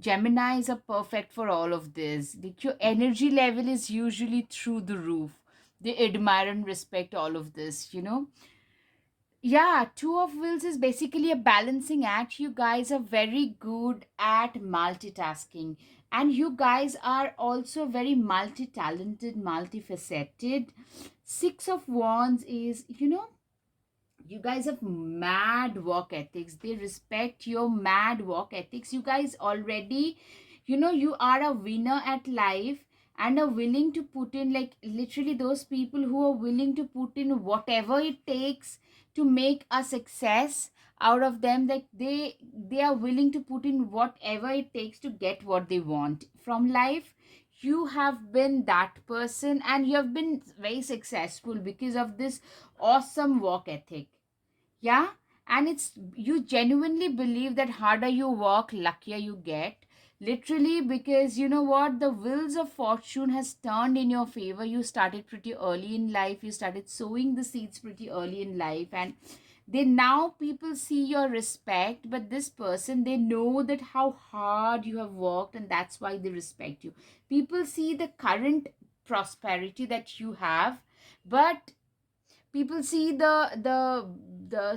Geminis are perfect for all of this. Like, your energy level is usually through the roof. They admire and respect all of this. Yeah, Two of Wheels is basically a balancing act. You guys are very good at multitasking. And you guys are also very multi talented, multifaceted. Six of Wands is, you guys have mad work ethics. They respect your mad work ethics. You guys already, you are a winner at life, and are willing to put in, like, literally those people who are willing to put in whatever it takes to make a success out of them. Like, they are willing to put in whatever it takes to get what they want from life. You have been that person, and you have been very successful because of this awesome work ethic. Yeah, and it's, you genuinely believe that harder you work, luckier you get. Literally, because you know what, the wheels of fortune has turned in your favor. You started pretty early in life, you started sowing the seeds pretty early in life, and they, now people see your respect. But this person, they know that how hard you have worked, and that's why they respect you. People see the current prosperity that you have, but people see the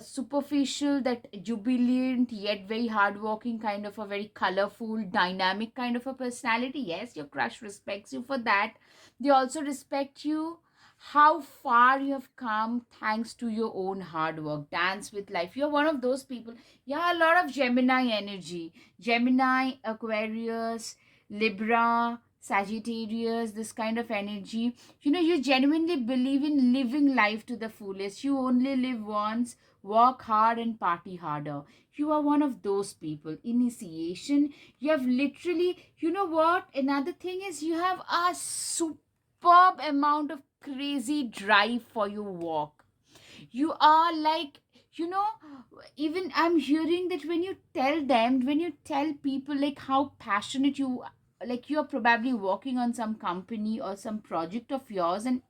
superficial, that jubilant yet very hardworking kind of a very colorful, dynamic kind of a personality. Yes, your crush respects you for that. They also respect you how far you have come thanks to your own hard work. Dance with life, you're one of those people. Yeah, a lot of Gemini energy. Gemini, Aquarius, Libra, Sagittarius, this kind of energy. You genuinely believe in living life to the fullest. You only live once. work hard and party harder. You are one of those people. Initiation, you have literally, you know what? Another thing is you have a superb amount of crazy drive for your walk. You are like, you know, even I'm hearing that when you tell people like how passionate you, like you're probably working on some company or some project of yours, and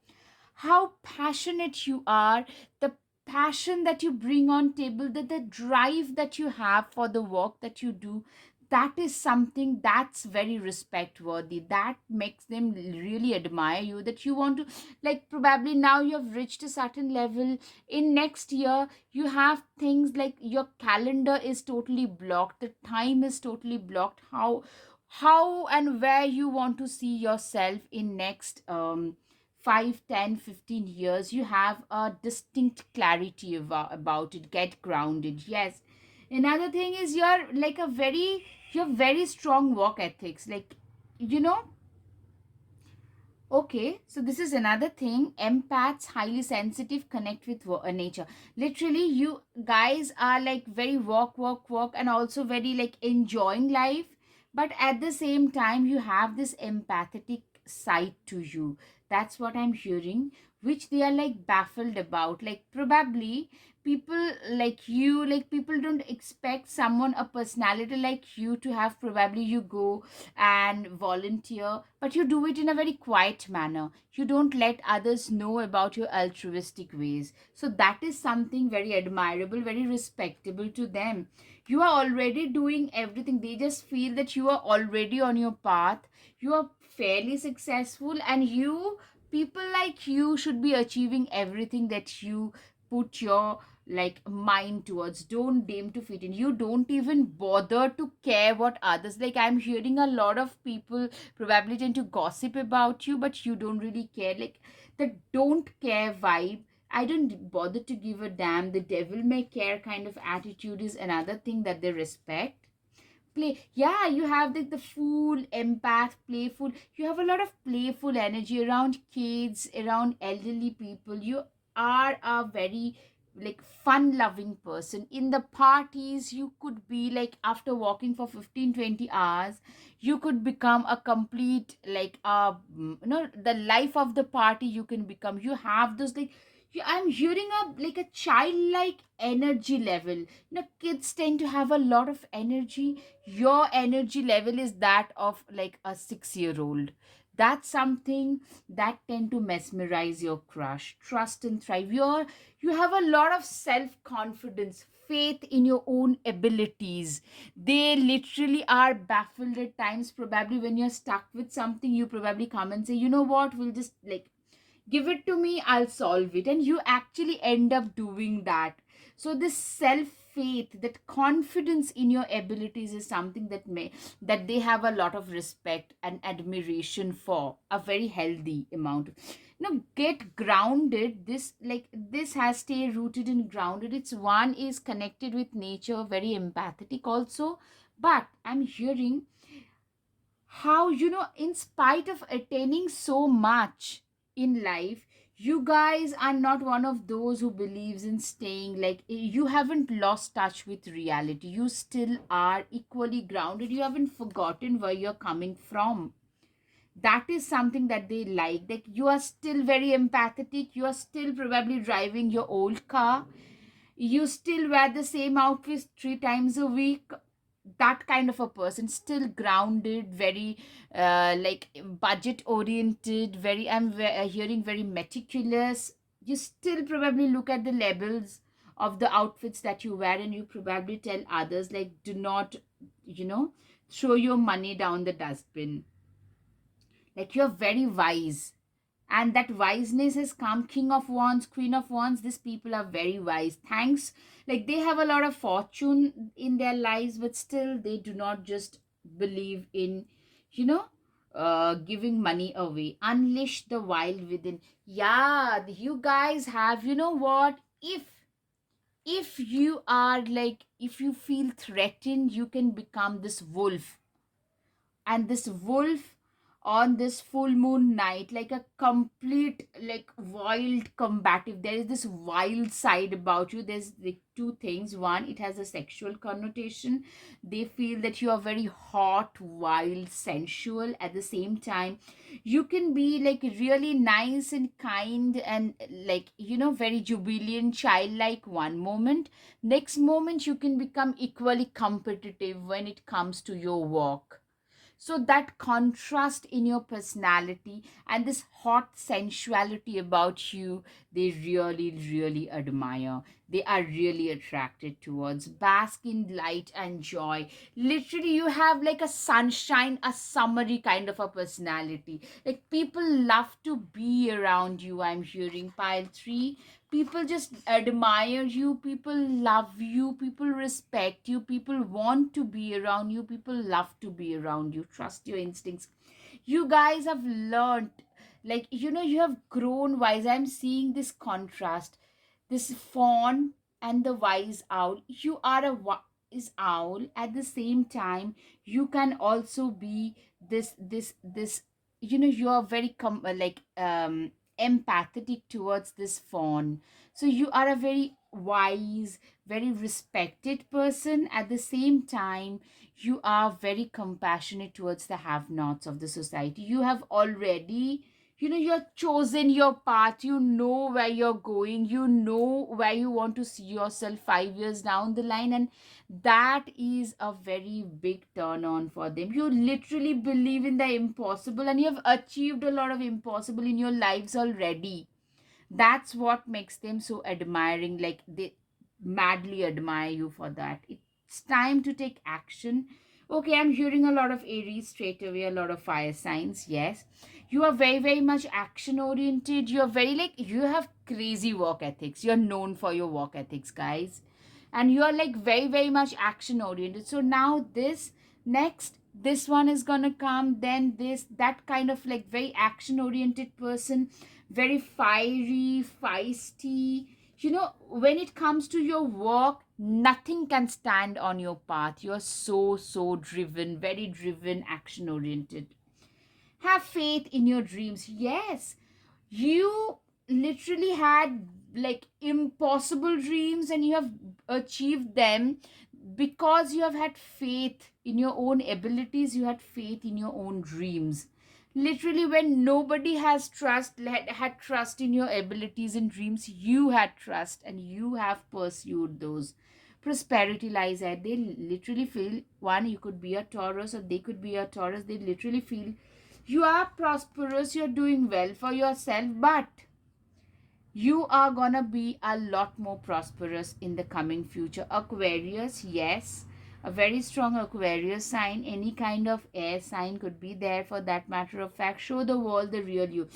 how passionate you are, the passion that you bring on table, the drive that you have for the work that you do, that is something that's very respect worthy. That makes them really admire you, that you want to, like probably now you have reached a certain level. In next year you have things like your calendar is totally blocked, the time is totally blocked, how and where you want to see yourself in next 5, 10, 15 years. You have a distinct clarity about it. Get grounded. Yes. Another thing is you have very strong work ethics, like, you know. Okay, so this is another thing. Empaths, highly sensitive, connect with nature. Literally, you guys are like very walk, walk, walk, and also very like enjoying life. But at the same time, you have this empathetic side to you. That's what I'm hearing, which they are like baffled about. Like, probably people like people don't expect someone, a personality like you, to have. Probably you go and volunteer, but you do it in a very quiet manner. You don't let others know about your altruistic ways. So that is something very admirable, very respectable to them. You are already doing everything. They just feel that you are already on your path. You are fairly successful, and you, people like you, should be achieving everything that you put your like mind towards. Don't deem to fit in. You don't even bother to care what others like. I'm hearing a lot of people probably tend to gossip about you, but you don't really care. Like the don't care vibe, I don't bother to give a damn, the devil may care kind of attitude is another thing that they respect. Play, yeah, you have the full empath, playful. You have a lot of playful energy around kids, around elderly people. You are a very like fun loving person. In the parties, you could be like, after walking for 15-20 hours, you could become a complete like the life of the party. You can become, you have those like, I'm hearing a like a childlike energy level. Kids tend to have a lot of energy. Your energy level is that of like a 6-year old. That's something that tend to mesmerize your crush. Trust and thrive. You have a lot of self confidence, faith in your own abilities. They literally are baffled at times. Probably when you're stuck with something, you probably come and say, you know what, we'll just like give it to me, I'll solve it, and you actually end up doing that. So this self faith, that confidence in your abilities, is something that they have a lot of respect and admiration for, a very healthy amount. Get grounded. This has stay rooted and grounded. It's one is connected with nature, very empathetic also. But I'm hearing how, in spite of attaining so much in life, you guys are not one of those who believes in staying, like you haven't lost touch with reality. You still are equally grounded. You haven't forgotten where you're coming from. That is something that they like you are still very empathetic. You are still probably driving your old car. You still wear the same outfit 3 times a week. That kind of a person, still grounded, very like budget oriented, very hearing very meticulous. You still probably look at the labels of the outfits that you wear, and you probably tell others like, do not, you know throw your money down the dustbin. Like, you're very wise, and that wiseness has come. King of wands, queen of wands, these people are very wise. Thanks, like they have a lot of fortune in their lives, but still they do not just believe in, you know giving money away. Unleash the wild within. Yeah, you guys have, you know what, if you are like, if you feel threatened, you can become this wolf. And this wolf on this full moon night, like a complete, like wild combative. There is this wild side about you. There's the two things. One, it has a sexual connotation. They feel that you are very hot, wild, sensual. At the same time, you can be like really nice and kind and, like, very jubilant, childlike one moment. Next moment, you can become equally competitive when it comes to your work. So that contrast in your personality and this hot sensuality about you, they really, really admire. They are really attracted towards. Bask in light and joy. Literally, you have like a sunshine, a summery kind of a personality. Like, people love to be around you. I'm hearing pile three. People just admire you, people love you, people respect you, people want to be around you, people love to be around you. Trust your instincts. You guys have learned, like, you have grown wise. I'm seeing this contrast, this fawn and the wise owl. You are a wise owl. At the same time, you can also be this you are very empathetic towards this fawn. So you are a very wise, very respected person. At the same time, you are very compassionate towards the have nots of the society. You have already, you're chosen your path. You know where you're going. You know where you want to see yourself 5 years down the line. And that is a very big turn on for them. You literally believe in the impossible, and you have achieved a lot of impossible in your lives already. That's what makes them so admiring. Like, they madly admire you for that. It's time to take action. Okay, I'm hearing a lot of Aries straight away, a lot of fire signs. Yes, you are very, very much action oriented. You're very, like, you have crazy work ethics. You're known for your work ethics, guys. And you are like very, very much action oriented. So now this next, this one is gonna come, then this, that kind of like very action oriented person, very fiery, feisty. When it comes to your work, nothing can stand on your path. You're so, so driven, very driven, action oriented. Have faith in your dreams. Yes, you literally had like impossible dreams, and you have achieved them because you have had faith in your own abilities. You had faith in your own dreams. Literally, when nobody has had trust in your abilities and dreams, you had trust and you have pursued those. Prosperity lies at, they literally feel, one, you could be a Taurus or they could be a Taurus. They literally feel you are prosperous, you're doing well for yourself, but you are gonna be a lot more prosperous in the coming future. Aquarius, yes, a very strong Aquarius sign. Any kind of air sign could be there, for that matter of fact. Show the world the real you.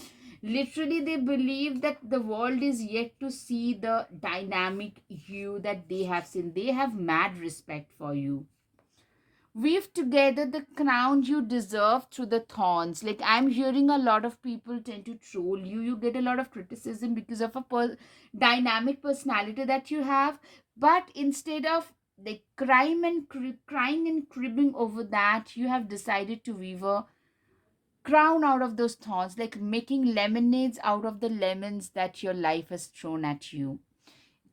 Literally, they believe that the world is yet to see the dynamic you that they have seen. They have mad respect for you. Weave together the crown you deserve through the thorns. Like, I'm hearing a lot of people tend to troll you. You get a lot of criticism because of a dynamic personality that you have. But instead of like crying and cribbing over that, you have decided to weave a crown out of those thorns, like making lemonades out of the lemons that your life has thrown at you.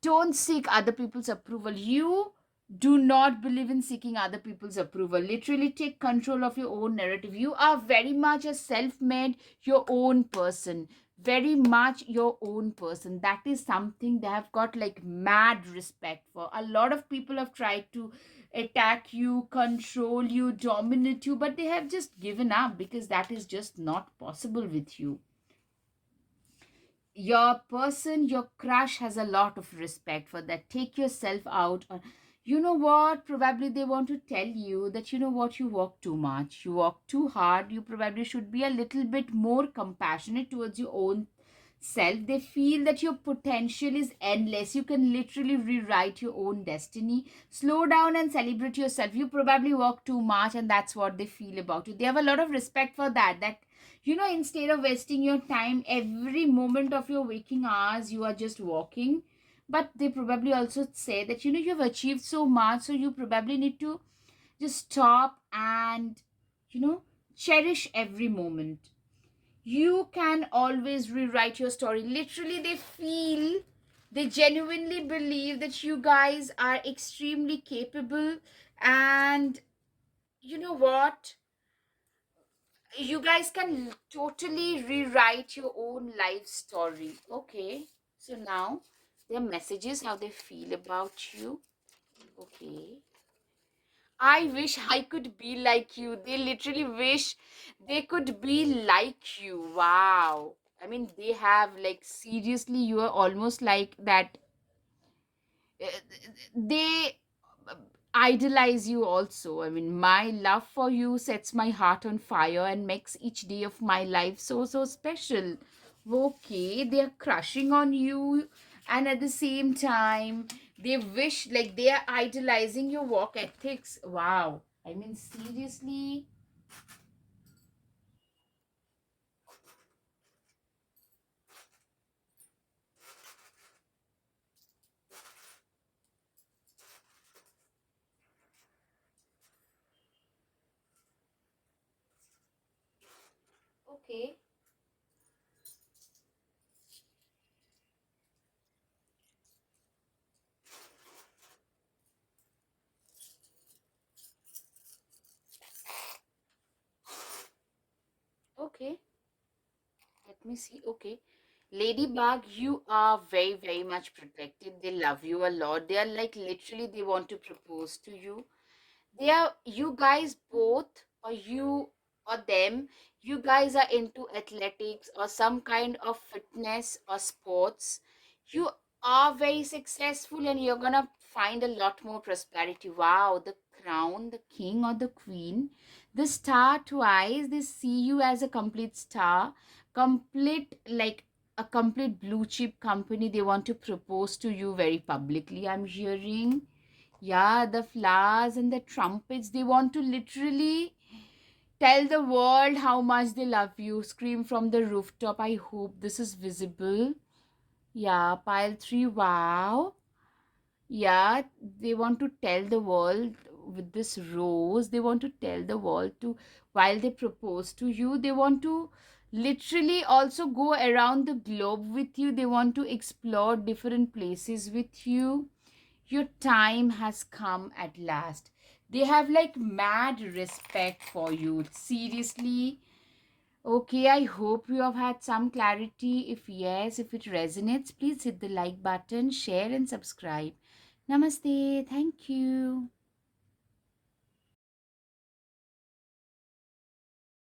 Don't seek other people's approval. You do not believe in seeking other people's approval. Literally, take control of your own narrative. You are very much a self-made, your own person. Very much your own person. That is something they have got like mad respect for. A lot of people have tried to attack you, control you, dominate you, but they have just given up because that is just not possible with you. Your person, your crush has a lot of respect for that. Take yourself out. Or, you know what, probably they want to tell you that, you know what, you work too much, you work too hard. You probably should be a little bit more compassionate towards your own self. They feel that your potential is endless. You can literally rewrite your own destiny. Slow down and celebrate yourself. You probably work too much, and that's what they feel about you. They have a lot of respect for that, instead of wasting your time every moment of your waking hours, you are just walking. But they probably also say that, you have achieved so much, so you probably need to just stop and, you know Cherish every moment. You can always rewrite your story. Literally, they genuinely believe that you guys are extremely capable. And you know what? You guys can totally rewrite your own life story. Okay, so now their messages, how they feel about you. Okay. I wish I could be like you. They literally wish they could be like you. Wow. I mean, they have like seriously, you are almost like that. uh, They idolize you also. I mean, my love for you sets my heart on fire and makes each day of my life so, so special. Okay, they're crushing on you, and at the same time, they wish like they are idolizing your work ethics. Wow. I mean, seriously. Okay, okay. Let me see. Okay. Ladybug, you are very, very much protected. They love you a lot. They are like literally, they want to propose to you. They are, you guys both, or you or them, you guys are into athletics or some kind of fitness or sports. You are very successful and you're gonna find a lot more prosperity. Wow, the crown, the king or the queen, the star twice, they see you as a complete star, complete like a complete blue chip company. They want to propose to you very publicly, I'm hearing. Yeah, the flowers and the trumpets, they want to literally tell the world how much they love you. Scream from the rooftop. I hope this is visible. Yeah, pile 3. Wow. Yeah, they want to tell the world with this rose. They want to tell the world to, while they propose to you, they want to literally also go around the globe with you. They want to explore different places with you. Your time has come at last. They have like mad respect for you. Seriously. Okay, I hope you have had some clarity. If yes, if it resonates, please hit the like button, share, and subscribe. Namaste. Thank you.